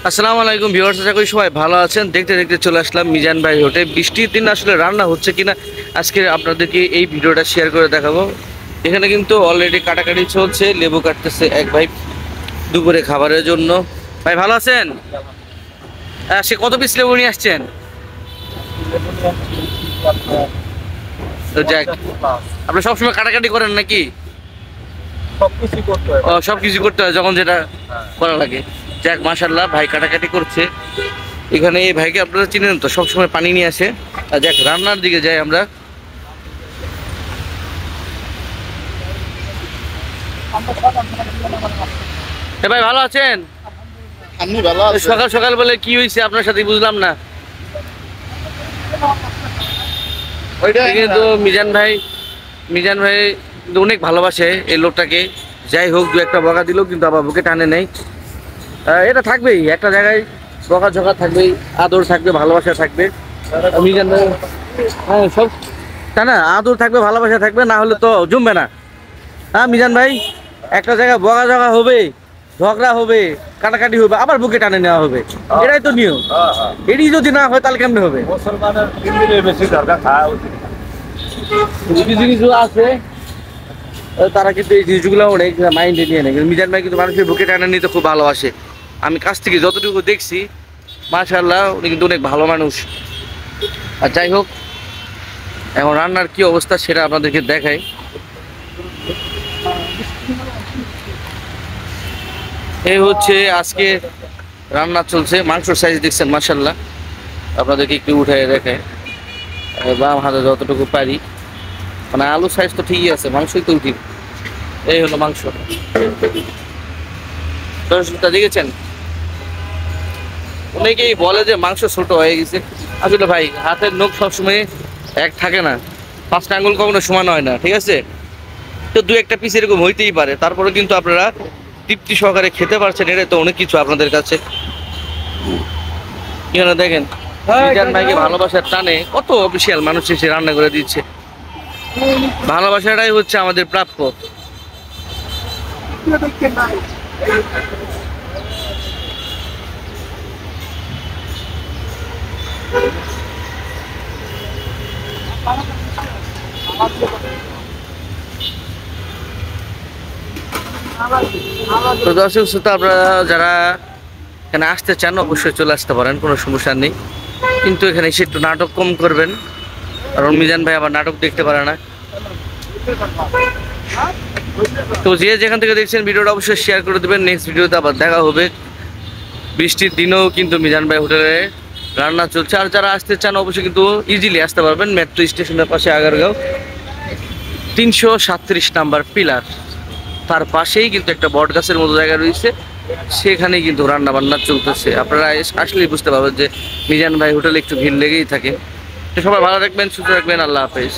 আসসালামু আলাইকুম ভিউয়ার্স, আশা করি সবাই ভালো আছেন। দেখতে দেখতে চলে আসলাম মিজান ভাই হোটেল। বৃষ্টির দিন আসলে রান্না হচ্ছে কিনা আজকে আপনাদেরকে এই ভিডিওটা শেয়ার করে দেখাবো। এখানে কিন্তু অলরেডি কাটাকাটি চলছে, লেবু কাটতেছে এক ভাই দুপুরে খাবারের জন্য। ভাই ভালো আছেন? সে কত পিস লেবু নিয়ে আসছেন? তো যাক, আপনি সবসময় কাটাকাটি করেন নাকি? সবকিছু করতে হয় যখন যেটা করা লাগে। যাক মাশাআল্লাহ, ভাই কাটাকাটি করছে। এখানে এই ভাইকে আপনারা চিনেন তো, সবসময় পানি নিয়ে আসে। আর যাক, রান্নার দিকে যাই আমরা। ভাই ভালো আছেন? সকাল সকাল বলে কি হয়েছে আপনার সাথে বুঝলাম না। কিন্তু মিজান ভাই কিন্তু অনেক ভালোবাসে এই লোকটাকে। যাই হোক, দু একটা বকা দিলেও কিন্তু আবার বুকে টানে নেই। এটা থাকবেই, একটা জায়গায় বকা ঝকা থাকবেই, আদর থাকবে, ভালোবাসা থাকবে। মিজান ভাই হ্যাঁ সব তাই না, আদর থাকবে, ভালোবাসা থাকবে, না হলে তো জমবে না। হ্যাঁ মিজান ভাই, একটা জায়গায় বকা ঝকা হবে, ঝগড়া হবে, কাটাকাটি হবে, আবার বুকে টানে নেওয়া হবে, এটাই তো নিয়ম। এটি যদি না হয় তাহলে কেমনে হবে? কিছু কিছু আছে তারা কিন্তু এই জিনিসগুলো অনেক মাইন্ডে নিয়ে নেয়। মিজান ভাই কিন্তু মানুষের বুকে টানে নিতে খুব ভালোবাসে। আমি কাছ থেকে যতটুকু দেখছি মাশাআল্লাহ, উনি কিন্তু অনেক ভালো মানুষ। আর যাই হোক, এখন রান্নার কি অবস্থা সেটা আপনাদেরকে দেখাই। এই হচ্ছে আজকে রান্না চলছে। মাংসর সাইজ দেখছেন মাশাআল্লাহ, আপনাদেরকে একটু উঠে দেখাই। বাম হাতে যতটুকু পারি, মানে আলু সাইজ তো ঠিকই আছে, মাংসই তো উঠি। এই হলো মাংস, দেখেছেন? অনেকেই বলে যে মাংস ছোট হয়ে গেছে। আসলে ভাই, হাতের নখ সবসময় এক থাকে না, 5টা আঙ্গুল কখনো সমান হয় না, ঠিক আছে? তো দু একটা পিস এরকম হইতেই পারে, তারপরে কিন্তু আপনারা তৃপ্তি সহকারে খেতে পারছেন, এটা তো অনেক কিছু আপনাদের কাছে। এখানে দেখেন মিজান ভাইকে ভালোবাসার টানে কত অফিসিয়াল মানুষ এসে রান্না করে দিচ্ছে। ভালোবাসাটাই হচ্ছে আমাদের প্রাপ্য। তো দর্শক শ্রোতা, আপনারা যারা এখানে আসতে চান অবশ্যই চলে আসতে পারেন, কোনো সমস্যা নেই। কিন্তু এখানে এসে একটু নাটক কম করবেন, কারণ মিজান ভাই আবার নাটক দেখতে পারে না। তো যে যেখান থেকে দেখছেন ভিডিওটা অবশ্যই শেয়ার করে দেবেন। নেক্সট ভিডিওতে আবার দেখা হবে। বৃষ্টির দিনেও কিন্তু মিজান ভাই হোটেলে রান্না চলছে। আর যারা আসতে চান অবশ্যই কিন্তু ইজিলি আসতে পারবেন। মেট্রো স্টেশনের পাশে আগারগাঁও 337 নাম্বার পিলার, তার পাশেই কিন্তু একটা বট গাছের মতো জায়গা রয়েছে, সেখানেই কিন্তু রান্না বান্না চলতেছে। আপনারা আসলেই বুঝতে পারবেন যে মিজান ভাই হোটেলে একটু ভিড় লেগেই থাকে। তো সবাই ভালো রাখবেন, সুস্থ রাখবেন, আল্লাহ হাফেজ।